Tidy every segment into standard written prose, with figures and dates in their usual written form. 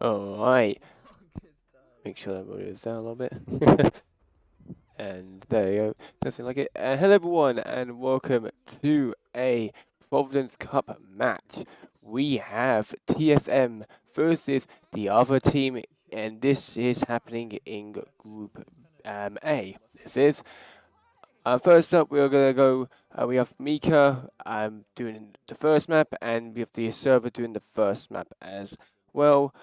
Alright, make sure that volume is down a little bit. And there you go. Doesn't like it. Hello everyone, and welcome to a Providence Cup match. We have TSM versus the other team, and this is happening in Group A. This is first up. We're gonna go. We have Mika doing the first map, and we have the server doing the first map as well.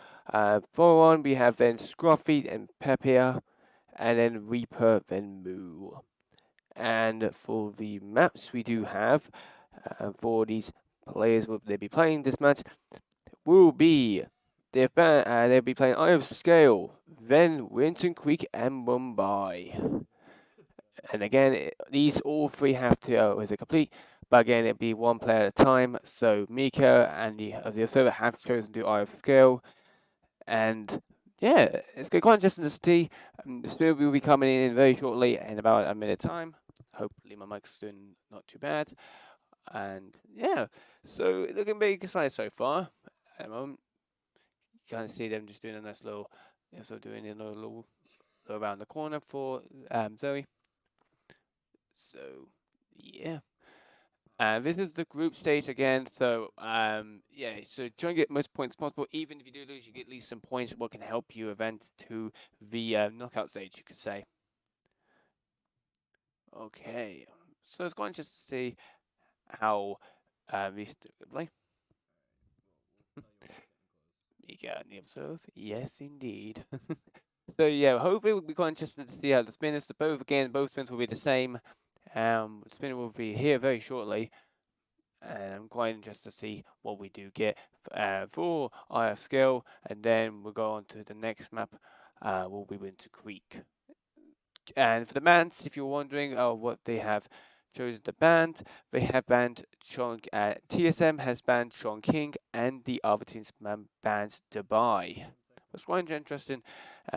For on, we have then Scruffy and Pepper, and then Reaper, then Moo. And for the maps we do have for these players, will they be playing this match? Will be they'll be playing Eye of Scale, then Winton Creek and Mumbai. And again, these all three have to is it complete? But again, it'll be one player at a time. So Mika and the server have chosen to do Eye of Scale, and yeah, it's quite interesting to see. The spirit will be coming in very shortly, in about a minute time. Hopefully, my mic's doing not too bad. And yeah, so looking very excited so far. At the moment, you kind of see them just doing a nice little, also doing a little around the corner for Zoe. So yeah. This is the group stage again, so yeah, so try and get most points possible. Even if you do lose, you get at least some points what can help you event to the knockout stage, you could say. Okay, so it's going just to see how these two can play. You got the observe? Yes, indeed. So yeah, hopefully we'll be quite interested to see how the spinners, both spins will be the same. The spinner will be here very shortly. And I'm quite interested to see what we do get for IF skill, and then we'll go on to the next map. Will be Winter Creek. And for the bands, if you're wondering what they have chosen the band, they have banned TSM has banned Sean King, and the other teams banned Dubai. That's quite interesting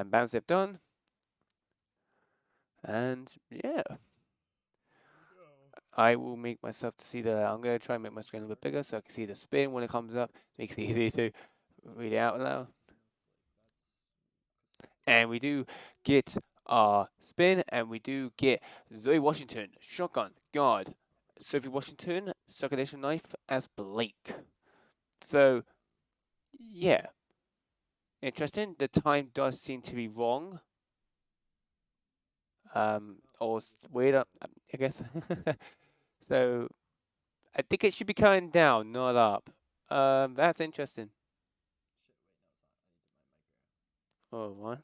bands they've done, and yeah. I will make myself to see the. I'm gonna try and make my screen a little bit bigger so I can see the spin when it comes up. Makes it easy to read it out loud. And we do get our spin, and we do get Zoe Washington, shotgun, guard, Sophie Washington, circulation knife as Blake. So yeah, interesting. The time does seem to be wrong. Or weird, I guess. So I think it should be coming down, not up. That's interesting. Oh, what?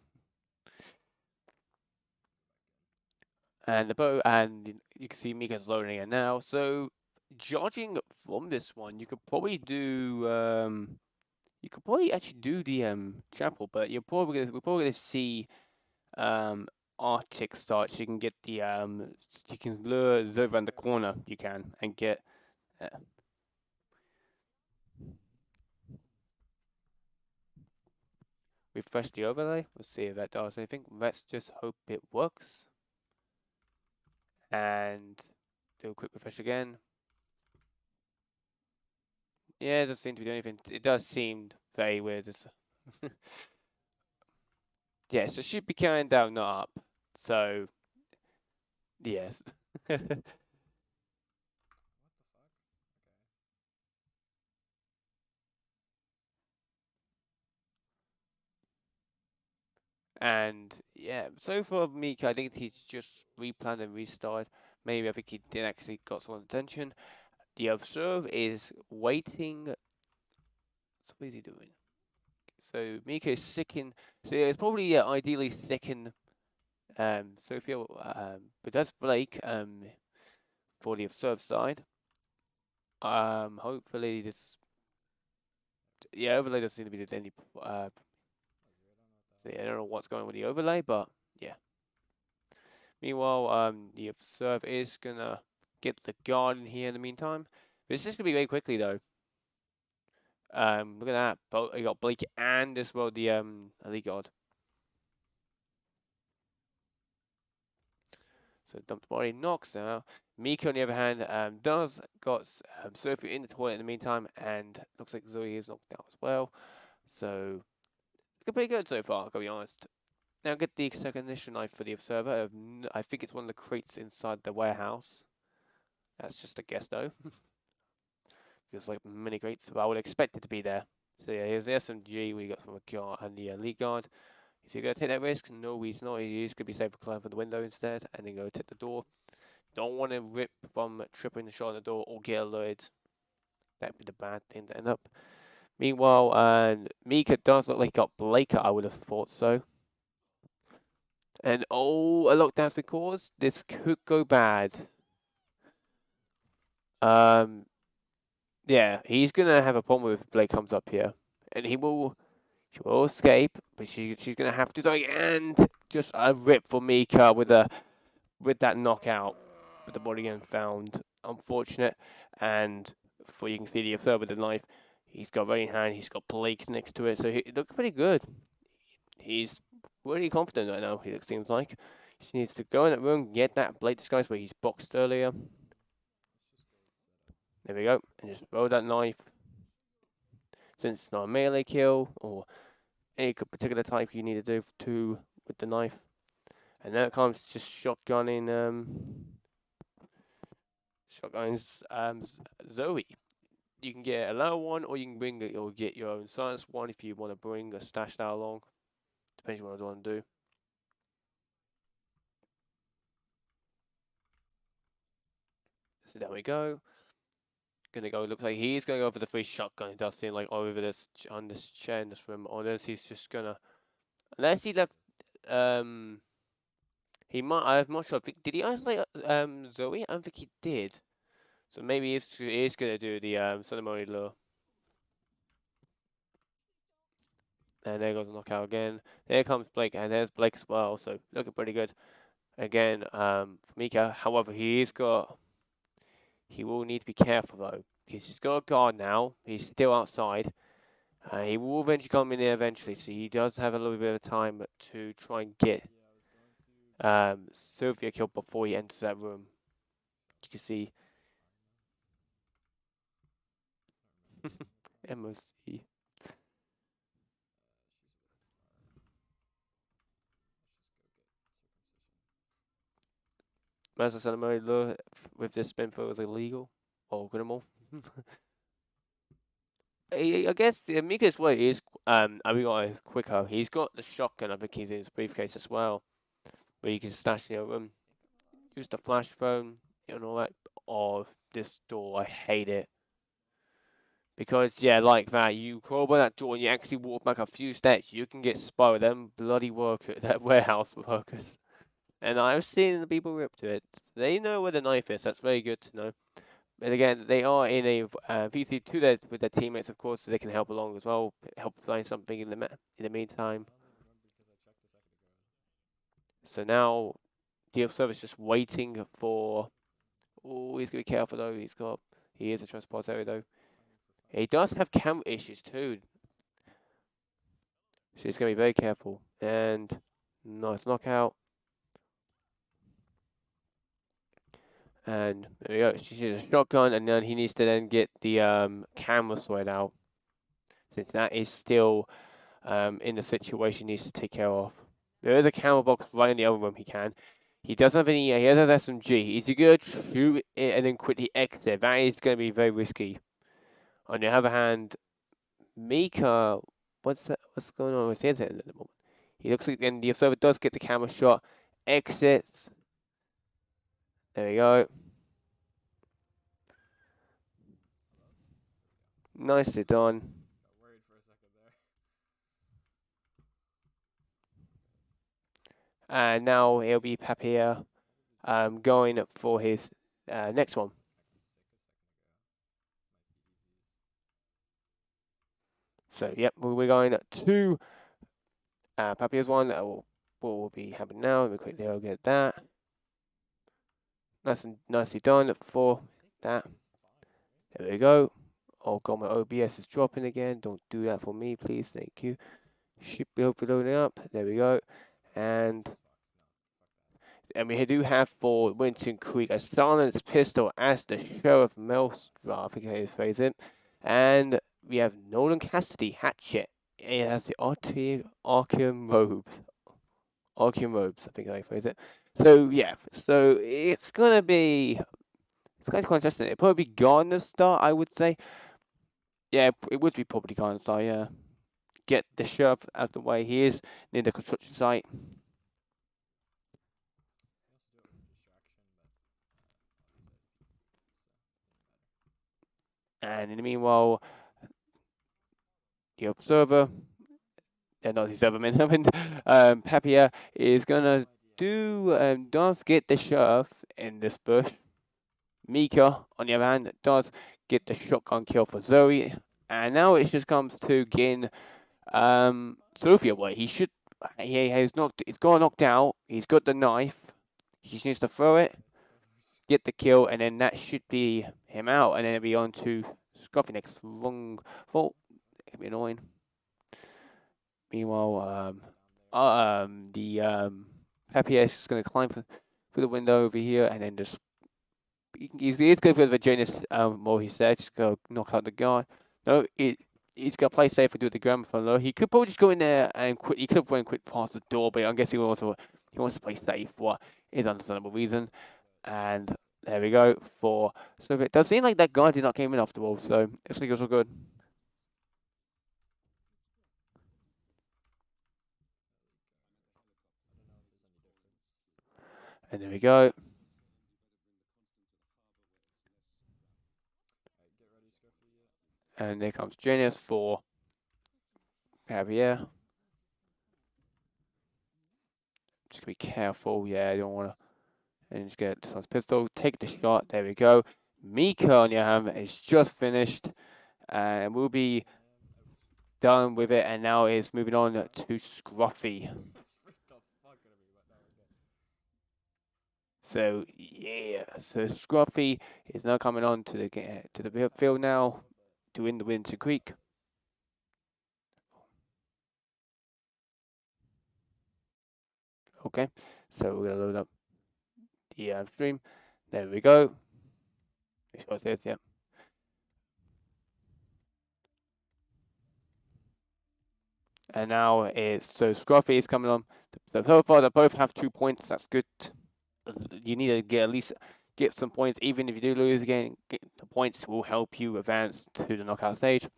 And the bow, and you can see Mika's loading it now. So, judging from this one, you could probably actually do the chapel, but we're probably gonna see Arctic start. So you can get the you can lure Zoe around the corner. You can and get. Uh, refresh the overlay. Let's see if that does anything. Let's just hope it works. And do a quick refresh again. Yeah, it doesn't seem to be doing anything. It does seem very weird. Yeah, so it should be counting down, not up. So, yes. And yeah, so for Mika, I think he's just replanned and restarted. Maybe I think he did actually got some attention. The observe is waiting. So what is he doing? So Mika is sicking. So yeah, it's probably ideally sicking Sophia, but that's Blake for the observe side. Hopefully this yeah overlay doesn't seem to be any so yeah, I don't know what's going on with the overlay, but yeah. Meanwhile, the observe is gonna get the guard in here in the meantime. It's just gonna be very quickly though. Look at that. Both I got Blake and as well the elite guard. So dumped body knocks out. Mika on the other hand does got Sophie in the toilet in the meantime, and looks like Zoe is knocked out as well. So looking pretty good so far, gotta be honest. Now get the second initial knife for the observer. I think it's one of the crates inside the warehouse. That's just a guess though. It's like mini crates, but I would expect it to be there. So yeah, here's the SMG we got from a guard and the elite guard. Is he gonna take that risk? No, he's not. He's gonna be safe to climb for the window instead, and then go take the door. Don't want to rip from tripping the shot on the door or get alerted. That'd be the bad thing to end up. Meanwhile, and Mika does look like he got Blaker. I would have thought so. And oh, a lockdown's been caused. This could go bad. Um, yeah, he's gonna have a problem if Blake comes up here, and she will escape, but she's gonna have to die. And just a rip for Mika with that knockout, with the body getting found. Unfortunate, and for you can see the observer with the knife. He's got right in hand. He's got Blake next to it, so it looks pretty good. He's really confident right now. It seems like he just needs to go in that room, get that Blake disguise where he's boxed earlier. There we go, and just roll that knife. Since it's not a melee kill or any particular type you need to do with the knife, and now it comes just shotgunning Zoe. You can get a low one, or you can bring it, or get your own science one if you want to bring a stash that along. Depends on what you want to do. So there we go. Gonna go. Looks like he's going to go for the free shotgun. It does seem like over this on this chair in this room. Unless he's just gonna, unless he left. He might. I'm not sure. Did he isolate Zoe? I don't think he did. So maybe he's gonna do the ceremony law. And there goes the knockout again. There comes Blake, and there's Blake as well. So looking pretty good. Again, for Mika. However, he will need to be careful though, because he's got a guard now. He's still outside. He will eventually come in there eventually, so he does have a little bit of time to try and get Sylvia killed before he enters that room. You can see MOC. Master Ceremony law with this spin throw is illegal or criminal. I guess the Mika's way is I mean, got quicker. He's got the shotgun. I think he's in his briefcase as well, where you can stash in your room. Use the flash phone and all that. Oh, this door, I hate it. Because yeah, like that, you crawl by that door and you actually walk back a few steps, you can get spotted. Them bloody workers, that warehouse workers. And I've seen the people rip to it. They know where the knife is. That's very good to know. And again, they are in a PC2 with their teammates, of course, so they can help along as well, help find something in the meantime. So now, DF Service just waiting for. Oh, he's gonna be careful though. He is a transport though. He does have camera issues too. So he's gonna be very careful. And nice knockout. And there we go. She's a shotgun, and then he needs to then get the camera sorted out, since that is still in the situation he needs to take care of. There is a camera box right in the other room. He doesn't have any. He has an SMG. Is he gonna shoot it and then quickly exit? That is gonna be very risky. On the other hand, Mika, what's going on with his end at the moment? He looks like, and the observer does get the camera shot, exits. There we go. Nicely done. And now he'll be Papier, going for his next one. So yep, we're going to Papier's one. Will be happening now. Let me quickly get that. Nicely done for that. There we go. Oh god, my OBS is dropping again. Don't do that for me, please. Thank you. Should be hopefully loading up. There we go. And we do have for Winton Creek a silenced pistol as the Sheriff Melstra, I think I phrase it. And we have Nolan Cassidy hatchet it has the Archeum robes. Archeum robes, I think I phrase it. So yeah, so it's gonna be kind of contested. It'll probably be Gardener Star, I would say. Yeah, it would be probably Gardener Star. Yeah, get the sheriff out of the way. He is near the construction site. And in the meanwhile, the observer, yeah, not the observer, I mean, Papier is gonna does get the sheriff in this bush. Mika, on the other hand, does get the shotgun kill for Zoe. And now it just comes to getting Sophia away. He has knocked, he's got knocked out, he's got the knife, he just needs to throw it, get the kill, and then that should be him out, and then it'll be on to Scruffy next. Wrong fault. It can be annoying. Meanwhile, the Papier is just going to climb through the window over here, and then just he's going for the Janus more he said, just go knock out the guy. No, he's got to play safe and do the gramophone low. He could probably just go in there and quit. He could have went quick past the door, but I guess he wants to play safe. What is understandable reason. And there we go for. So it does seem like that guy did not came in after all. So it's like also good. And there we go. And there comes Genius for Javier. Just be careful. Yeah, I don't want to. And just get this pistol. Take the shot. There we go. Mika on your hand is just finished. And we'll be done with it. And now it's moving on to Scruffy. So yeah, so Scruffy is now coming on to the field now, doing the Winter Creek. Okay, so we're gonna load up the stream. There we go. Make sure it says, yeah. And now it's so Scruffy is coming on. So far they both have 2 points. That's good. You need to get at least get some points, even if you do lose again. The points will help you advance to the knockout stage.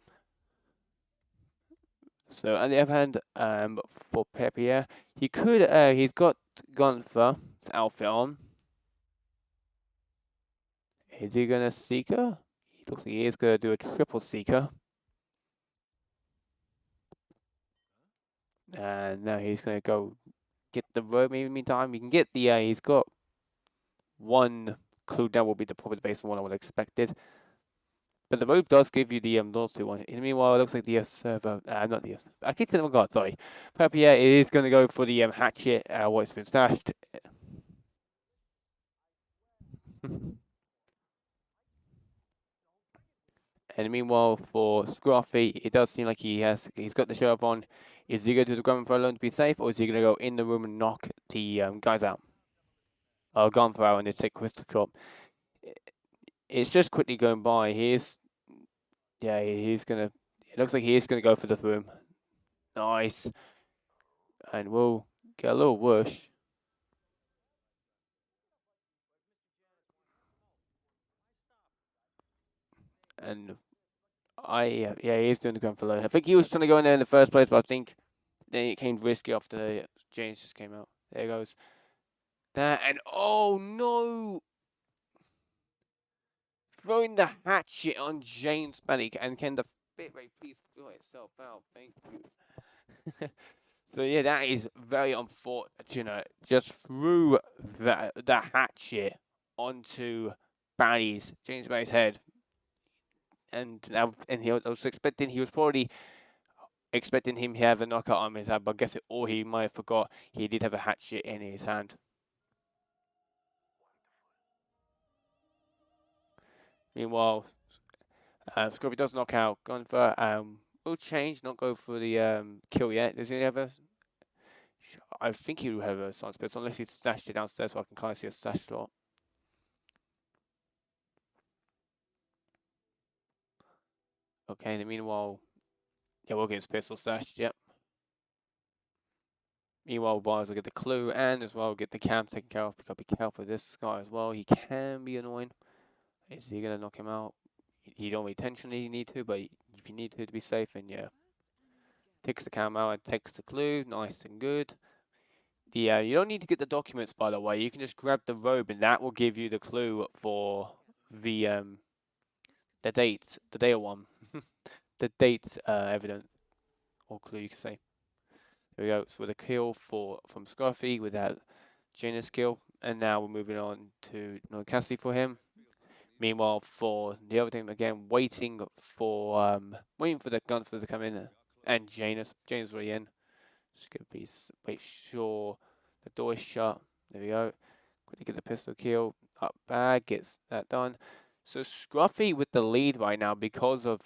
So on the other hand, for Pepier, he's got Gunther's outfit on. Is he gonna Seeker? He looks like he is gonna do a triple Seeker. And now he's gonna go get the robe. Maybe meantime, we can get the. He's got one clue. That will be probably the base one I would have expected. But the robe does give you the those two one. And meanwhile, it looks like the server. Not the. I keep telling him, God, sorry. Papier is gonna go for the hatchet. What's been stashed. And meanwhile, for Scruffy, it does seem like he's got the sheriff on. Is he going to do the ground for alone to be safe, or is he going to go in the room and knock the guys out? Gone for out and just take Crystal Chop. It's just quickly going by. He's gonna. It looks like he is gonna go for the room. Nice, and we'll get a little whoosh. And he is doing the ground for alone. I think he was trying to go in there in the first place, but I think then it came risky after James just came out. There goes that, and oh no! Throwing the hatchet on James Bannick, and can the bit rate please sort itself out? Thank you. So yeah, that is very unfortunate. Just threw the hatchet onto James Barry's head, and I was expecting he was probably expecting him to have a knockout on his hand, but I guess or he might have forgot he did have a hatchet in his hand. Meanwhile, Scruffy does knock out Gunther. Will change, not go for the kill yet. Does he have a? I think he will have a science pistol unless he's stashed it downstairs, so I can kind of see a stash slot. Okay. In the meanwhile, Yeah, we'll get his pistol stashed, yep. Meanwhile, Wise will get the clue and as well get the cam taken care of. You've got to be careful with this guy as well. He can be annoying. Is he going to knock him out? You don't intentionally need to, but if you need to be safe, then yeah. Takes the cam out and takes the clue. Nice and good. You don't need to get the documents, by the way. You can just grab the robe, and that will give you the clue for the date, the data one, the date evidence or clue you can say. There we go. So with a kill from Scruffy with that Janus kill, and now we're moving on to No Cassidy for him. Meanwhile, for the other team again, waiting for the Gunslinger to come in, and Janus already in. Just gonna be make sure the door is shut. There we go. Quickly get the pistol kill. Up bag gets that done. So Scruffy with the lead right now because of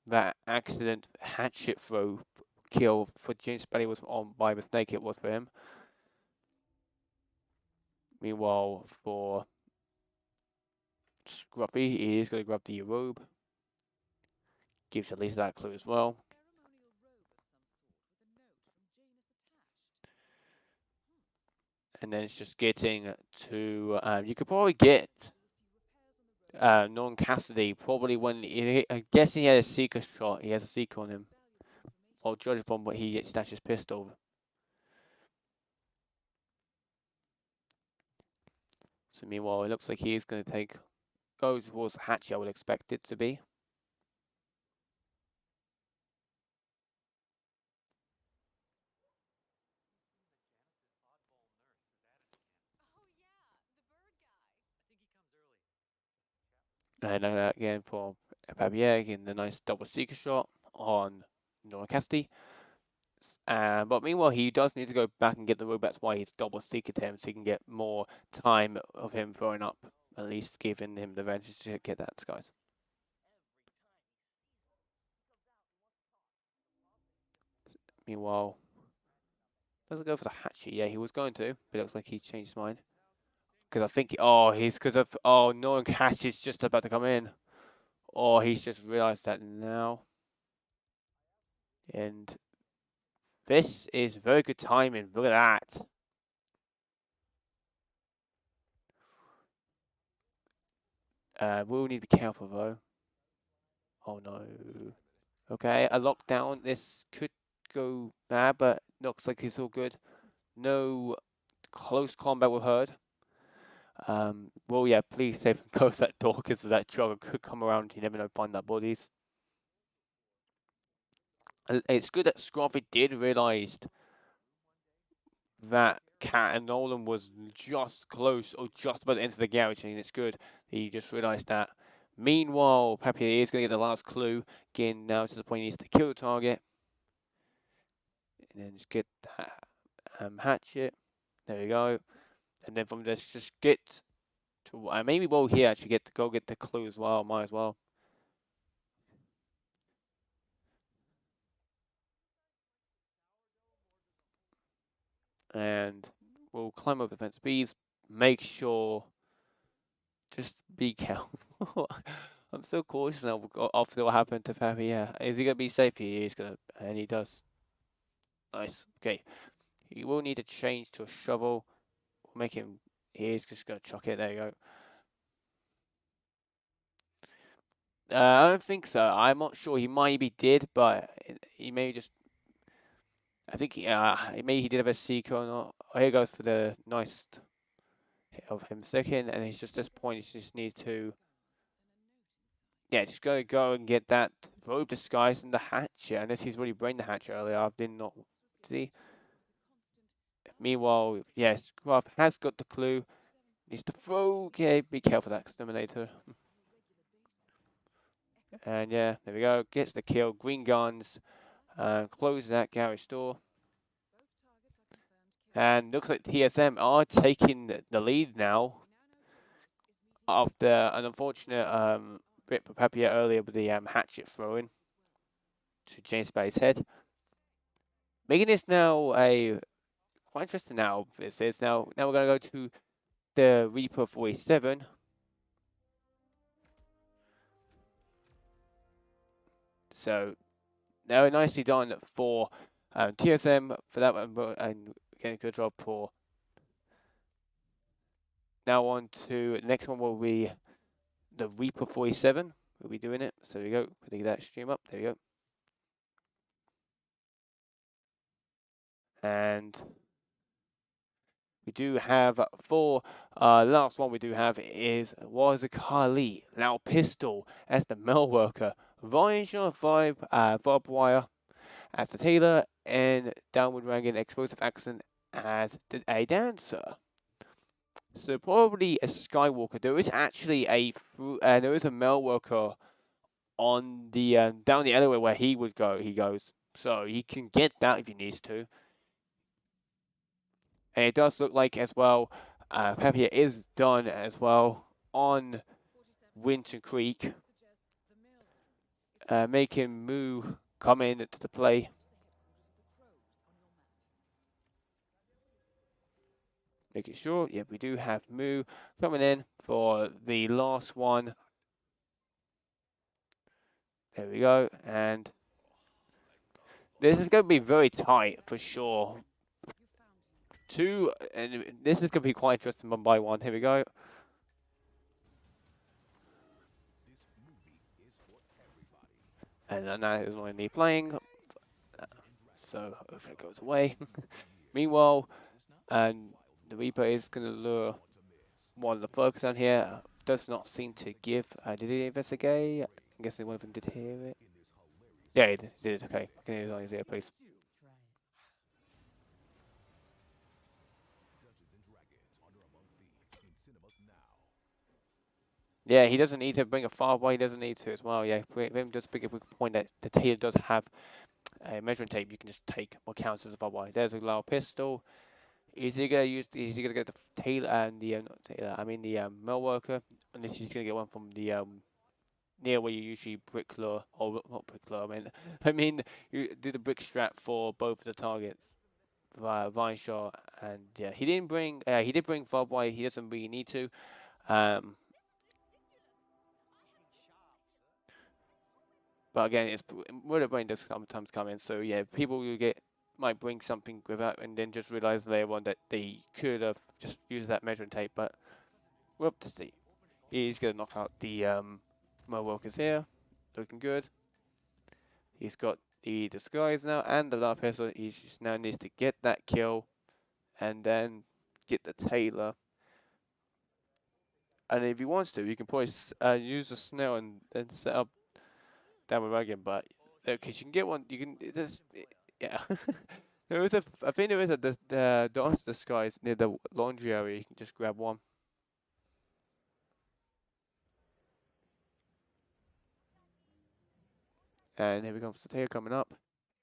that accident hatchet throw kill for James Bailey was on by mistake. It was for him. Meanwhile, for Scruffy, he is going to grab the robe. Gives at least that clue as well. And then it's just getting to, you could probably get Non Cassidy probably when, I guess he had a seeker shot, he has a seeker on him. I'll judge from what he stashed his pistol. So meanwhile, it looks like he is going to go towards Hatchet, I would expect it to be. And again for Papier, again the nice double seeker shot on Non Cassidy. But meanwhile, he does need to go back and get the robe. That's why he's double seeking him, so he can get more time of him throwing up, at least giving him the advantage to get that, guys. Meanwhile, doesn't go for the hatchet. Yeah, he was going to, but it looks like he's changed his mind. Because I think, no hatchet's just about to come in. Or he's just realized that now. And this is very good timing. Look at that. We'll need to be careful though. Oh no. Okay, a lockdown. This could go bad, but looks like it's all good. No close combat with Herd. Well, yeah, please save and close that door because that jogger could come around. You never know, find that bodies. It's good that Scruffy did realise that Cat and Nolan was just close or just about to enter the garage, and it's good he just realised that. Meanwhile, Papier is going to get the last clue. Again, now to the point he needs to kill the target. And then just get that hatchet. There we go. And then from this, just get to maybe well here actually get to go get the clue as well. Might as well. And we'll climb over the fence. Please make sure. Just be careful. I'm so cautious now after what happened to Pappy. Yeah, is he gonna be safe? He's gonna, and he does. Nice. Okay. He will need to change to a shovel. Make him. He's just gonna chuck it. There you go. I don't think so. I'm not sure. He maybe did, but he may just. I think maybe he did have a seeker or not. Oh, here goes for the nice hit of him second, and he's just at this point. He just needs to. Yeah, just gotta go and get that robe disguise and the hatchet. Unless he's already bring the hatchet earlier. I did not see. Meanwhile, yes, Grubb has got the clue. Needs to throw. Okay, be careful of that exterminator. And yeah, there we go. Gets the kill. Green guns. Closes that garage door. And looks like TSM are taking the lead now. After an unfortunate bit for Papier earlier with the hatchet throwing to James Bay's head. Making this now a quite interesting now. This is now we're gonna go to the Reaper 47. So Very nicely done for TSM for that one, and getting a good job for. Now on to the next one will be the Reaper 47. We'll be doing it. So there we go. Putting that stream up. There we go. And we do have for last one we do have is Kali Lao Pistol as the mail worker, Voyager 5 Bob Wire as the tailor, and Downward Dragon Explosive Accent as a dancer. So probably a Skywalker. There is actually there is a mail worker on the down the alleyway where he would go. He goes, so he can get that if he needs to. And it does look like as well, Papier is done as well on Winter Creek, making Moo come in to the play. Making sure, yeah, we do have Moo coming in for the last one. There we go, and this is going to be very tight for sure. And this is going to be quite interesting one by one. Here we go. And now it's only me playing, so hopefully it goes away. Meanwhile, and the Reaper is going to lure one of the folks down here. Does not seem to give. Did he investigate? I'm guessing one of them did hear it. Yeah, he did. Okay, I can hear his on his ear, please. Yeah, he doesn't need to bring a firewall. He doesn't need to as well. Yeah, for him just bring a point that the tailor does have a measuring tape. You can just take what counts as a firewall. There's a loud pistol. Is he gonna use? Is he gonna get the tailor and the not tailor? I mean the mail worker. Unless he's gonna get one from the near where you usually bricklaw or not bricklaw. I mean you do the brick strap for both of the targets. Vine shot and yeah, he didn't bring. He did bring fob wire. He doesn't really need to. But again, it's murder brain does sometimes come in. So yeah, people will might bring something without and then just realize later on that they could have just used that measuring tape. But we'll have to see. He's gonna knock out the Mo workers here, looking good. He's got the disguise now and the last pistol. He just now needs to get that kill and then get the tailor. And if he wants to, he can probably use the snail and then set up down with Dragon. But because you can get one, you can just yeah. There is I think there is a dance disguise near the laundry area. You can just grab one. And here we go, the tailor coming up.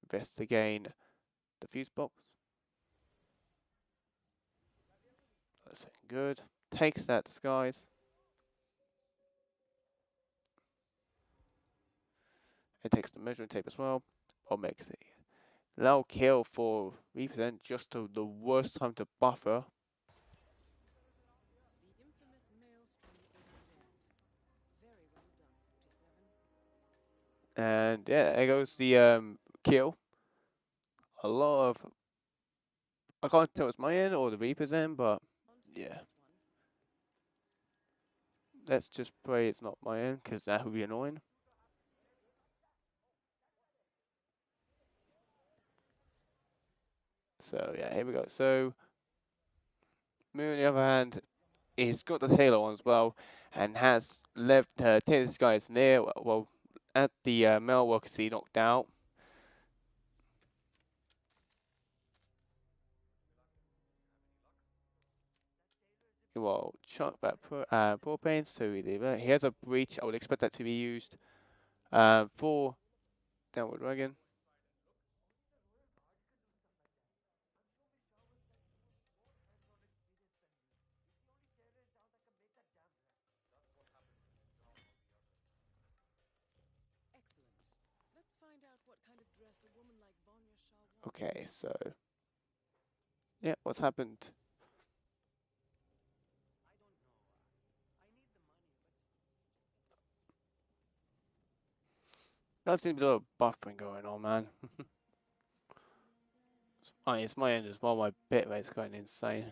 Investigate the fuse box. That's good. Takes that disguise. It takes the measuring tape as well. Or makes it. Low kill for represent just the worst time to buffer. And yeah, there goes the kill. A lot of I can't tell it's my end or the Reaper's end, but yeah. Let's just pray it's not my end, because that would be annoying. So yeah, here we go. So Moon, on the other hand, he's got the Halo on as well, and has left this guy's near, well, at the mail worker he knocked out. Well, chuck that propane, so he has a breach. I would expect that to be used for Downward Dragon. Okay, so yeah, what's happened? That seems a little buffering going on, man. It's my end as well. My bit rate's going insane.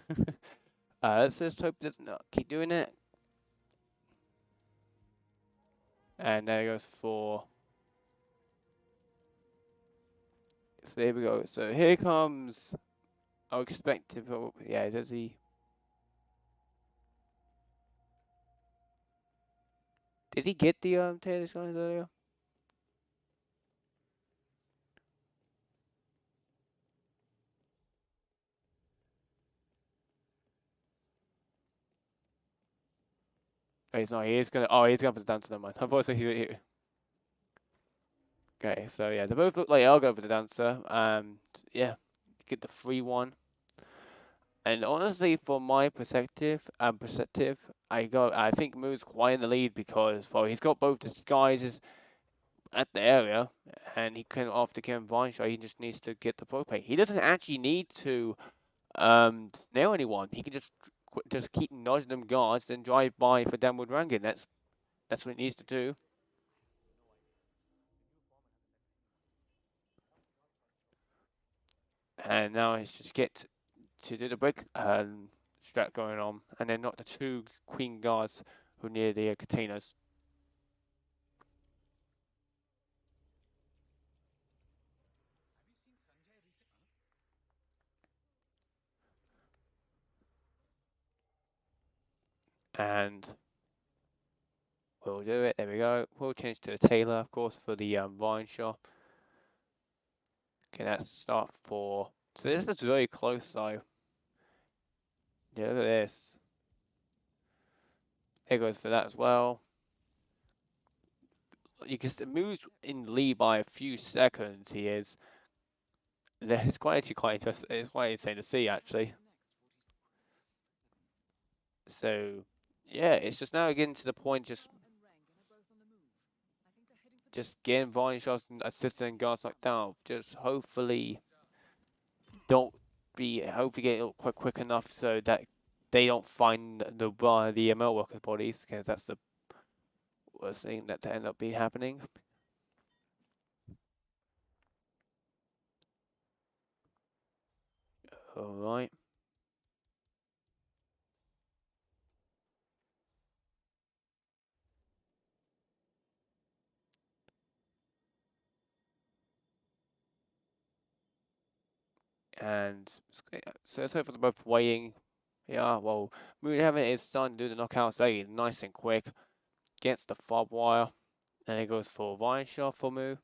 Let's just hope it doesn't keep doing it. And there goes for. So here we go. So here comes. I expect to. Yeah, does he? Did he get the Taylor guys earlier? Oh, he's not. He is gonna. Oh, he's going for the dancer. Never mind. I thought he. Okay, so yeah, they both look like I'll go for the dancer. Yeah, get the free one. And honestly, from my perspective, I think Moo's quite in the lead because well, he's got both disguises at the area, and he can after killing Vine Shot, he just needs to get the propane. He doesn't actually need to nail anyone. He can just keep nudging them guards and drive by for downward ranking. That's what he needs to do. And now it's just get to do the break strat going on, and then not the two queen guards who near the containers. And we'll do it. There we go. We'll change to a Taylor, of course, for the Vine shop. Okay, that's start for. So this is very close, though. Yeah, look at this. There goes for that as well. You can moves in lead by a few seconds. He is. It's quite interesting. It's quite insane to see, actually. So, yeah, it's just now getting to the point, just getting Vine shots and assisting guards like that. Just hopefully don't hopefully get it quick enough so that they don't find the ML workers' bodies, because that's the worst thing that to end up be happening. All right. And so let's hope for the both weighing. Yeah, well, Moonhaven is starting to do the knockouts nice and quick. Gets the fob wire, and it goes for Vine shot for Moo.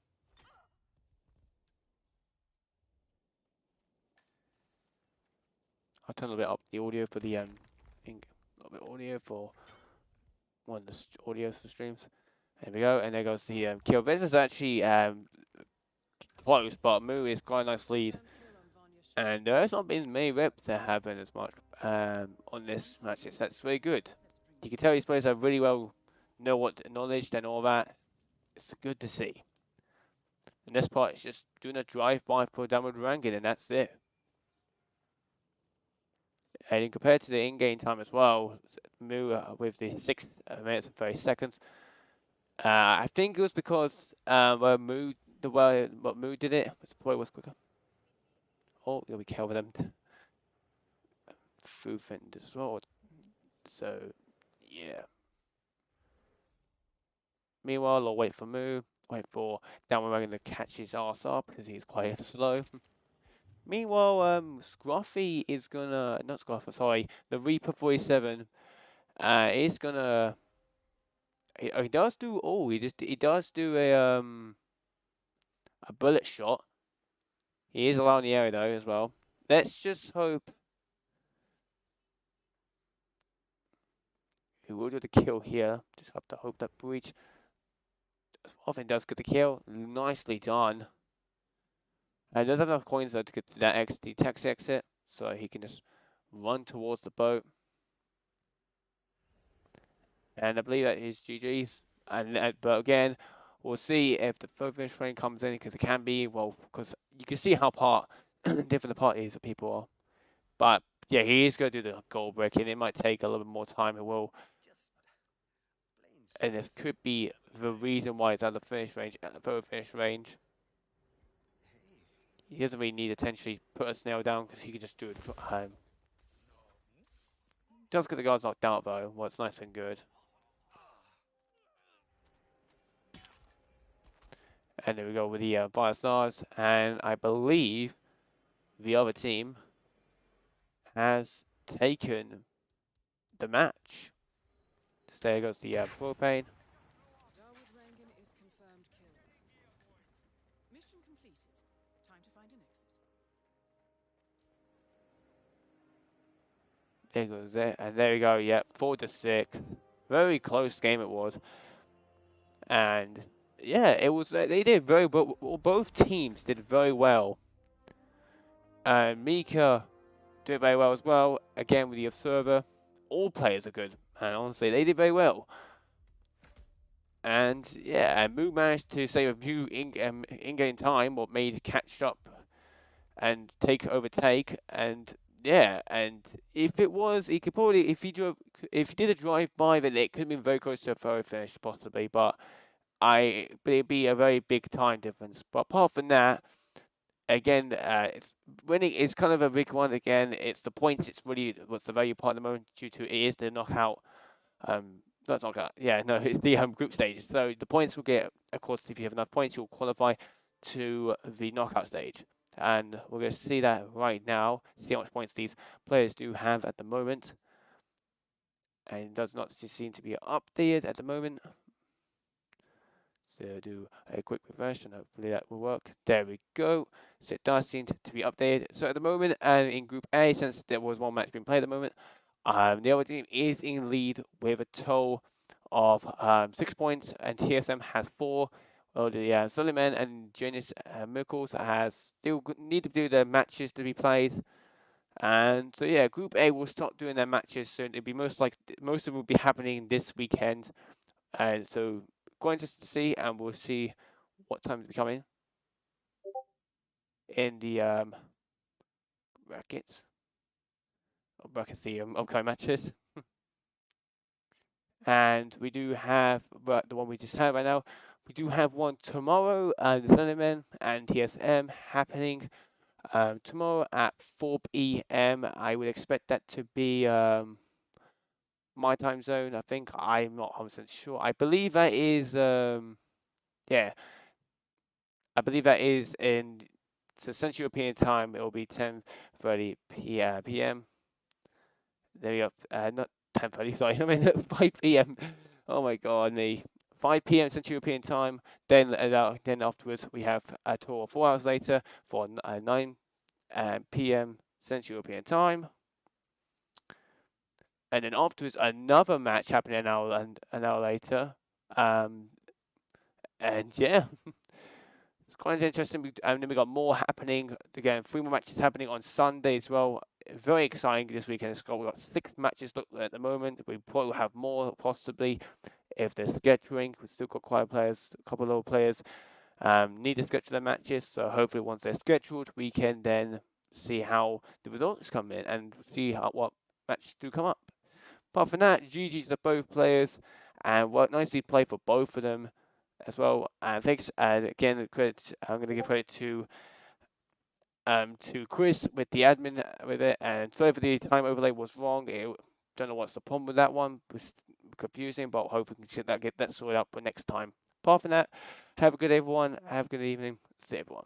I'll turn a little bit up the audio for the a little bit audio for one of the audios for streams. There we go, and there goes the kill. This is actually close, but Moo is quite a nice lead. And there's not been many reps that happen as much on this match. That's very good. You can tell these players are really well know what knowledge and all that. It's good to see. And this part is just doing a drive-by for downward ranking, and that's it. And compared to the in-game time as well, Moo with the 6 minutes and 30 seconds, I think it was because where Moo what Moo did it, the play was quicker. Oh, yeah, we cover them through Fend as well. So, yeah. Meanwhile, I'll wait for Moo, wait for Downward Wagon to catch his ass up because he's quite slow. Meanwhile, Scruffy is gonna, not Scruffy, sorry, the Reaper 47 is gonna, he does do, he does do a bullet shot. He is allowing the area though as well. Let's just hope he will do the kill here. Just have to hope that Breach often does get the kill. Nicely done. And does have enough coins though to get to that XD tax exit, so he can just run towards the boat. And I believe that is GG's. But again, we'll see if the finish frame comes in, because it can be, well, because you can see how different the parties that people are. But yeah, he is going to do the goal breaking. It might take a little bit more time. It will. And this could be the reason why it's out of the finish range, at the photo finish range. He doesn't really need to intentionally put a snail down because he can just do it home. Does get the guards knocked out though, what's nice and good. And there we go with the Fire Stars, and I believe the other team has taken the match. So there goes the propane. Is confirmed killed. Mission completed. Time to find an exit. There goes it, and there we go. Yeah, 4-6. Very close game it was, and yeah, it was. They did very well. Both teams did very well. And Mika did very well as well. Again with the observer, all players are good, and honestly, they did very well. And yeah, and Moo managed to save a few in-game time, what made catch up and overtake, and yeah, and if it was, he could probably, if he did a drive by, then it could have been very close to a photo finish possibly, but it'd be a very big time difference. But apart from that, again, it's winning is kind of a big one. Again, it's the points. It's really what's the value part at the moment due to it is the knockout. That's knockout. Yeah, no, it's the group stage. So the points will get, of course, if you have enough points, you'll qualify to the knockout stage. And we're going to see that right now. See how much points these players do have at the moment. And it does not seem to be updated at the moment. So do a quick refresh and hopefully that will work. There we go. So it does seem to be updated. So at the moment, and in Group A, since there was one match being played at the moment, the other team is in lead with a total of 6 points, and TSM has 4. Well, the Suleiman and Jonas Mikkels has still need to do their matches to be played. And so yeah, Group A will start doing their matches soon. It'll be most of them will be happening this weekend. And so quite interesting to see, and we'll see what time to be coming in the brackets. Brackets, the upcoming matches. And we do have the one we just had right now. We do have one tomorrow, the Slenderman and TSM happening tomorrow at 4 p.m. I would expect that to be my time zone. I think I'm not 100% sure. I believe that is yeah. I believe that is in Central European time. It will be 10:30 p.m. There you go. Not 10:30. Sorry, I mean 5 p.m. Oh my God, me. 5 p.m. Central European time. Then afterwards we have a tour 4 hours later for 9 p.m. Central European time. And then afterwards another match happening an hour later. And yeah. It's quite interesting. And then we got more happening. Again, 3 more matches happening on Sunday as well. Very exciting this weekend in Scotland. We've got 6 matches at the moment. We probably will have more possibly if they're scheduling. We've still got quite a couple of little players need to schedule their matches. So hopefully once they're scheduled, we can then see how the results come in and see what matches do come up. Apart from that, GG's to both players and what nicely played for both of them as well. And thanks again. Credit. I'm going to give credit to Chris with the admin with it. And sorry for the time overlay was wrong. Don't know what's the problem with that one. It was confusing, but hopefully we can get that sorted out for next time. Apart from that, have a good everyone. Have a good evening. See everyone.